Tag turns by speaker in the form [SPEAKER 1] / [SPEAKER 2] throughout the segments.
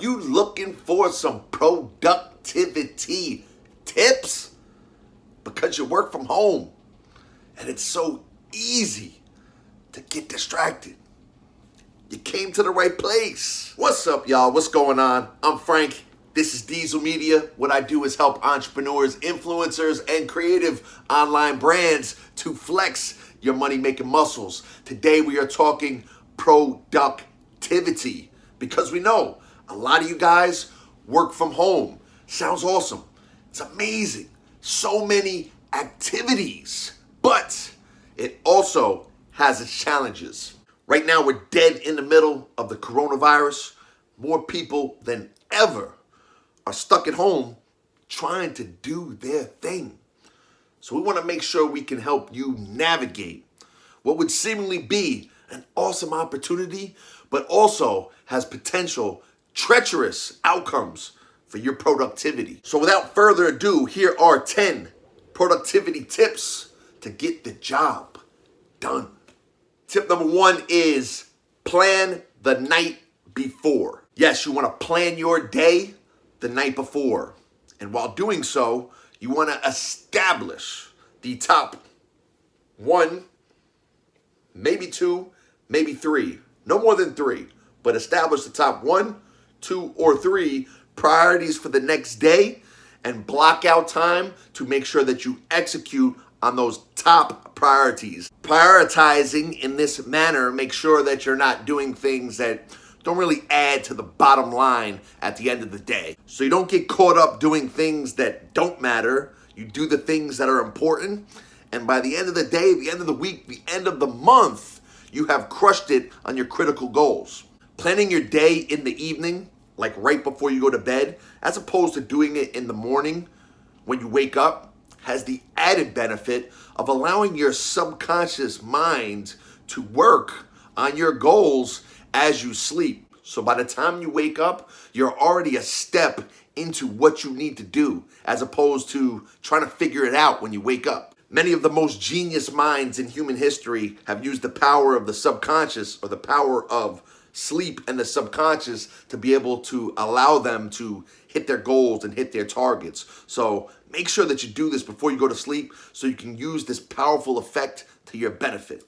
[SPEAKER 1] you looking for some productivity tips? Because you work from home and it's so easy to get distracted. You came to the right place. What's up, y'all? What's going on? I'm Frank. This is Diesel Media. What I do is help entrepreneurs, influencers, and creative online brands to flex your money-making muscles. Today we are talking productivity because we know a lot of you guys work from home. Sounds awesome. It's amazing. So many activities, but it also has its challenges. Right now we're dead in the middle of the coronavirus. More people than ever are stuck at home trying to do their thing. So we want to make sure we can help you navigate what would seemingly be an awesome opportunity, but also has potential treacherous outcomes for your productivity. So without further ado, here are 10 productivity tips to get the job done. Tip number 1 is plan the night before. Yes, you want to plan your day the night before. And while doing so, you want to establish the top 1, maybe 2, maybe 3. No more than 3, but establish the top 1, 2, or 3 priorities for the next day and block out time to make sure that you execute on those top priorities. Prioritizing in this manner, make sure that you're not doing things that don't really add to the bottom line at the end of the day. So you don't get caught up doing things that don't matter. You do the things that are important. And by the end of the day, the end of the week, the end of the month, you have crushed it on your critical goals. Planning your day in the evening, like right before you go to bed, as opposed to doing it in the morning when you wake up, has the added benefit of allowing your subconscious mind to work on your goals as you sleep. So by the time you wake up, you're already a step into what you need to do, as opposed to trying to figure it out when you wake up. Many of the most genius minds in human history have used the power of the subconscious, or the power of sleep and the subconscious, to be able to allow them to hit their goals and hit their targets. So make sure that you do this before you go to sleep so you can use this powerful effect to your benefit.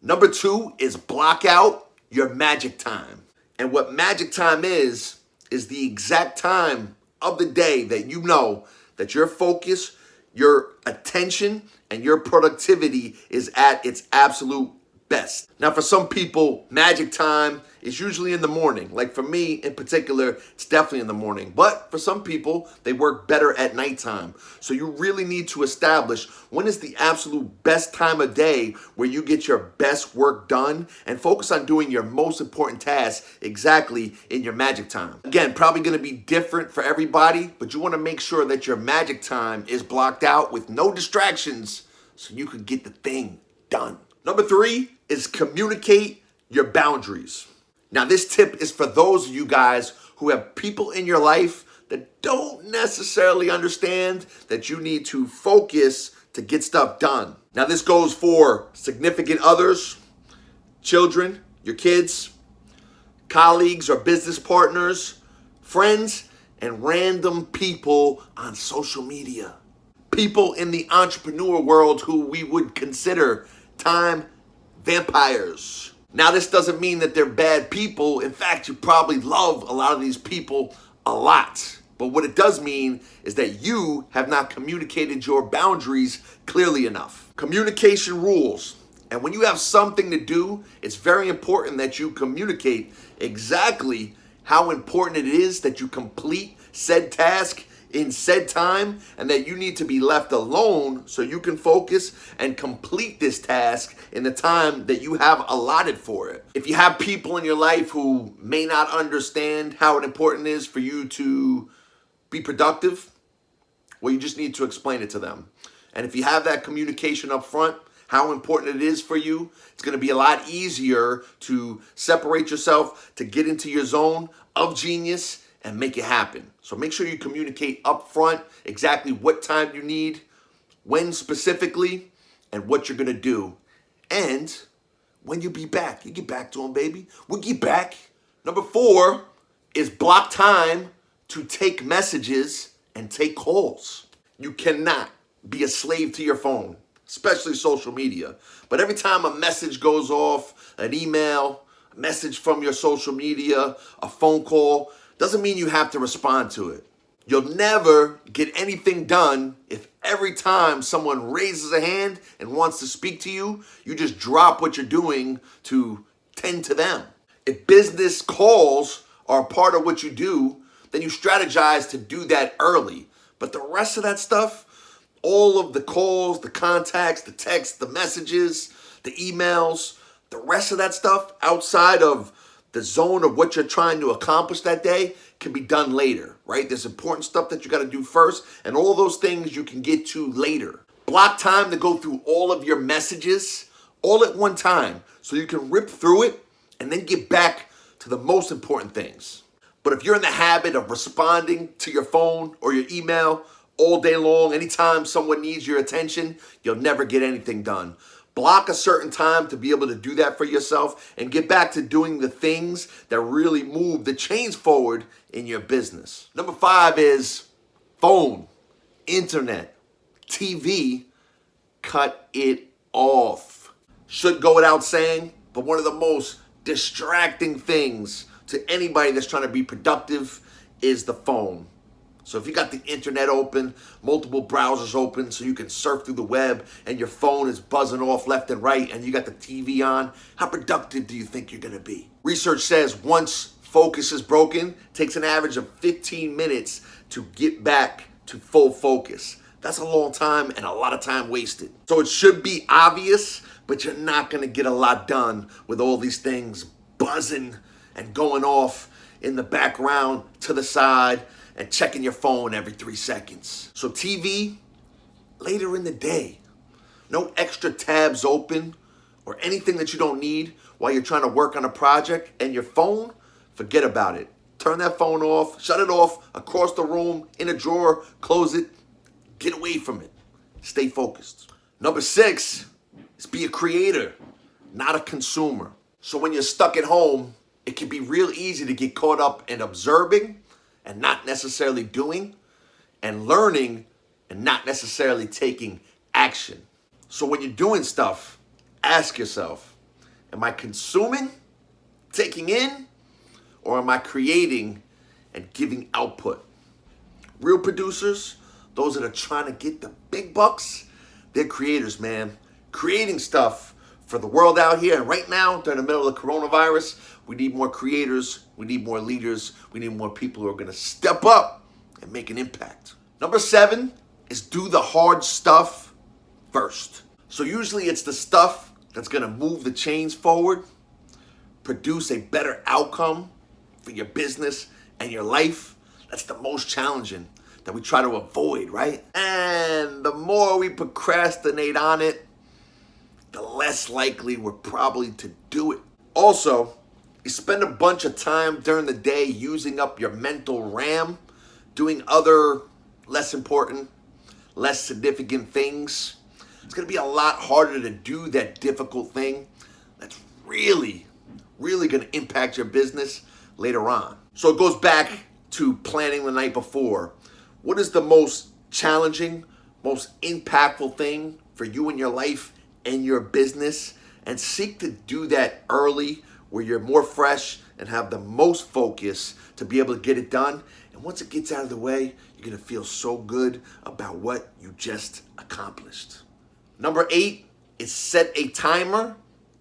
[SPEAKER 1] Number 2 is block out your magic time. And what magic time is the exact time of the day that you know that your focus, your attention, and your productivity is at its absolute best. Now, for some people, magic time is usually in the morning. Like for me in particular, it's definitely in the morning. But for some people, they work better at nighttime. So you really need to establish when is the absolute best time of day where you get your best work done and focus on doing your most important tasks exactly in your magic time. Again, probably going to be different for everybody, but you want to make sure that your magic time is blocked out with no distractions so you can get the thing done. Number 3 is communicate your boundaries. Now, this tip is for those of you guys who have people in your life that don't necessarily understand that you need to focus to get stuff done. Now, this goes for significant others, children, your kids, colleagues or business partners, friends, and random people on social media. People in the entrepreneur world who we would consider time vampires. Now, this doesn't mean that they're bad people. In fact, you probably love a lot of these people a lot. But what it does mean is that you have not communicated your boundaries clearly enough. Communication rules. And when you have something to do, it's very important that you communicate exactly how important it is that you complete said task in said time, and that you need to be left alone so you can focus and complete this task in the time that you have allotted for it. If you have people in your life who may not understand how important it is for you to be productive, well, you just need to explain it to them. And if you have that communication up front, how important it is for you, it's going to be a lot easier to separate yourself, to get into your zone of genius and make it happen. So make sure you communicate up front exactly what time you need, when specifically, and what you're going to do. And when you be back, you get back to them, baby. We'll get back. Number 4 is block time to take messages and take calls. You cannot be a slave to your phone, especially social media. But every time a message goes off, an email, a message from your social media, a phone call, doesn't mean you have to respond to it. You'll never get anything done if every time someone raises a hand and wants to speak to you, you just drop what you're doing to tend to them. If business calls are a part of what you do, then you strategize to do that early. But the rest of that stuff, all of the calls, the contacts, the texts, the messages, the emails, the rest of that stuff outside of the zone of what you're trying to accomplish that day can be done later, right? There's important stuff that you got to do first, and all those things you can get to later. Block time to go through all of your messages all at one time so you can rip through it and then get back to the most important things. But if you're in the habit of responding to your phone or your email all day long, anytime someone needs your attention, you'll never get anything done. Block a certain time to be able to do that for yourself and get back to doing the things that really move the chains forward in your business. Number 5 is phone, internet, TV, cut it off. Should go without saying, but one of the most distracting things to anybody that's trying to be productive is the phone. So if you got the internet open, multiple browsers open so you can surf through the web and your phone is buzzing off left and right and you got the TV on, how productive do you think you're gonna be? Research says once focus is broken, it takes an average of 15 minutes to get back to full focus. That's a long time and a lot of time wasted. So it should be obvious, but you're not gonna get a lot done with all these things buzzing and going off in the background to the side and checking your phone every 3 seconds. So TV, later in the day. No extra tabs open or anything that you don't need while you're trying to work on a project. And your phone, forget about it. Turn that phone off, shut it off across the room, in a drawer, close it, get away from it. Stay focused. Number 6 is be a creator, not a consumer. So when you're stuck at home, it can be real easy to get caught up in observing and not necessarily doing, and learning and not necessarily taking action. So when you're doing stuff, ask yourself, am I consuming, taking in, or am I creating and giving output? Real producers, those that are trying to get the big bucks, they're creators, man. Creating stuff for the world out here. And right now, during the middle of the coronavirus, we need more creators, we need more leaders, we need more people who are gonna step up and make an impact. Number 7 is do the hard stuff first. So usually it's the stuff that's gonna move the chains forward, produce a better outcome for your business and your life. That's the most challenging that we try to avoid, right? And the more we procrastinate on it, the less likely we're probably to do it. Also, you spend a bunch of time during the day using up your mental RAM, doing other less important, less significant things. It's gonna be a lot harder to do that difficult thing that's really gonna impact your business later on. So it goes back to planning the night before. What is the most challenging, most impactful thing for you in your life and your business? And seek to do that early where you're more fresh and have the most focus to be able to get it done. And once it gets out of the way, you're gonna feel so good about what you just accomplished. Number 8 is set a timer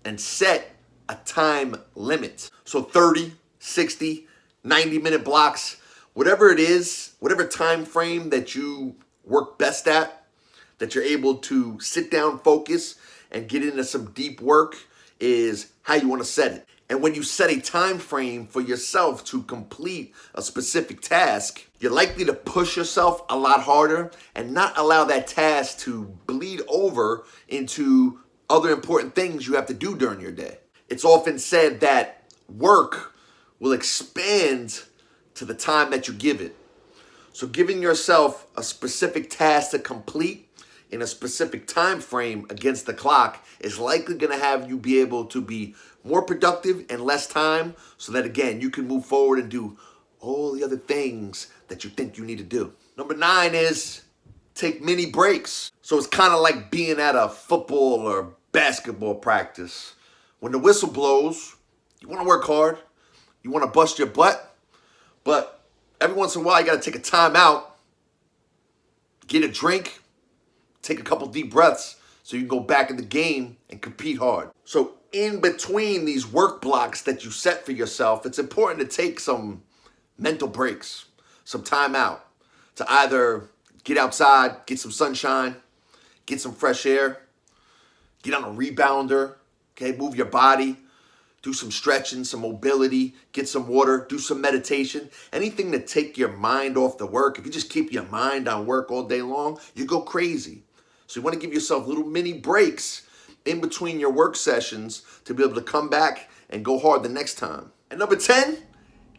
[SPEAKER 1] and set a time limit. So 30, 60, 90-minute blocks, whatever it is, whatever time frame that you work best at, that you're able to sit down, focus, and get into some deep work is how you want to set it. And when you set a time frame for yourself to complete a specific task, you're likely to push yourself a lot harder and not allow that task to bleed over into other important things you have to do during your day. It's often said that work will expand to the time that you give it. So giving yourself a specific task to complete in a specific time frame against the clock is likely going to have you be able to be more productive in less time, so that again you can move forward and do all the other things that you think you need to do. Number 9 is take mini breaks. So it's kind of like being at a football or basketball practice. When the whistle blows, you want to work hard, you want to bust your butt, but every once in a while you got to take a time out, get a drink, take a couple deep breaths so you can go back in the game and compete hard. So in between these work blocks that you set for yourself, it's important to take some mental breaks, some time out to either get outside, get some sunshine, get some fresh air, get on a rebounder, okay, move your body, do some stretching, some mobility, get some water, do some meditation, anything to take your mind off the work. If you just keep your mind on work all day long, you go crazy. So you want to give yourself little mini breaks in between your work sessions to be able to come back and go hard the next time. And number 10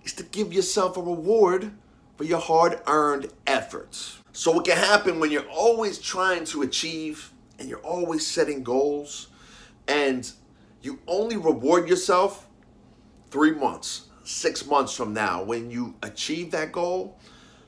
[SPEAKER 1] is to give yourself a reward for your hard-earned efforts. So what can happen when you're always trying to achieve and you're always setting goals and you only reward yourself 3 months, 6 months from now when you achieve that goal,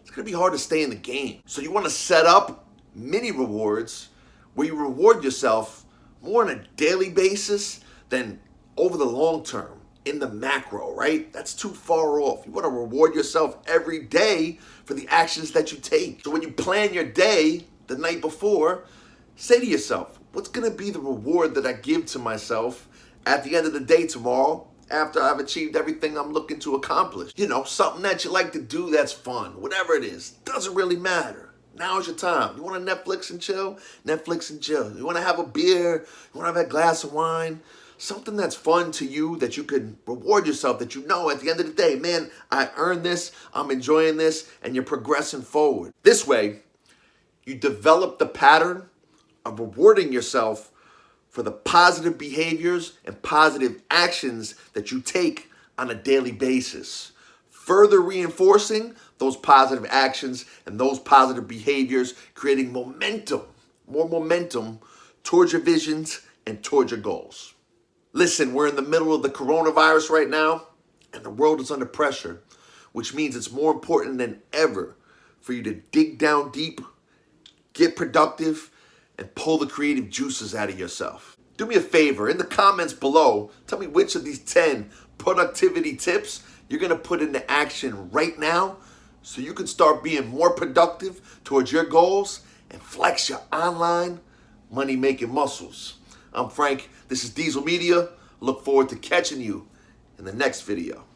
[SPEAKER 1] it's going to be hard to stay in the game. So you want to set up mini rewards where you reward yourself more on a daily basis than over the long term in the macro, right? That's too far off. You want to reward yourself every day for the actions that you take. So when you plan your day the night before, say to yourself, what's going to be the reward that I give to myself at the end of the day tomorrow after I've achieved everything I'm looking to accomplish? You know, something that you like to do that's fun, whatever it is, doesn't really matter. Now's your time. You want to Netflix and chill? Netflix and chill. You want to have a beer? You want to have a glass of wine? Something that's fun to you that you can reward yourself, that you know at the end of the day, man, I earned this, I'm enjoying this, and you're progressing forward. This way, you develop the pattern of rewarding yourself for the positive behaviors and positive actions that you take on a daily basis, further reinforcing those positive actions and those positive behaviors, creating momentum, more momentum towards your visions and towards your goals. Listen, we're in the middle of the coronavirus right now, and the world is under pressure, which means it's more important than ever for you to dig down deep, get productive, and pull the creative juices out of yourself. Do me a favor, in the comments below, tell me which of these 10 productivity tips you're going to put into action right now so you can start being more productive towards your goals and flex your online money-making muscles. I'm Frank. This is Diesel Media. Look forward to catching you in the next video.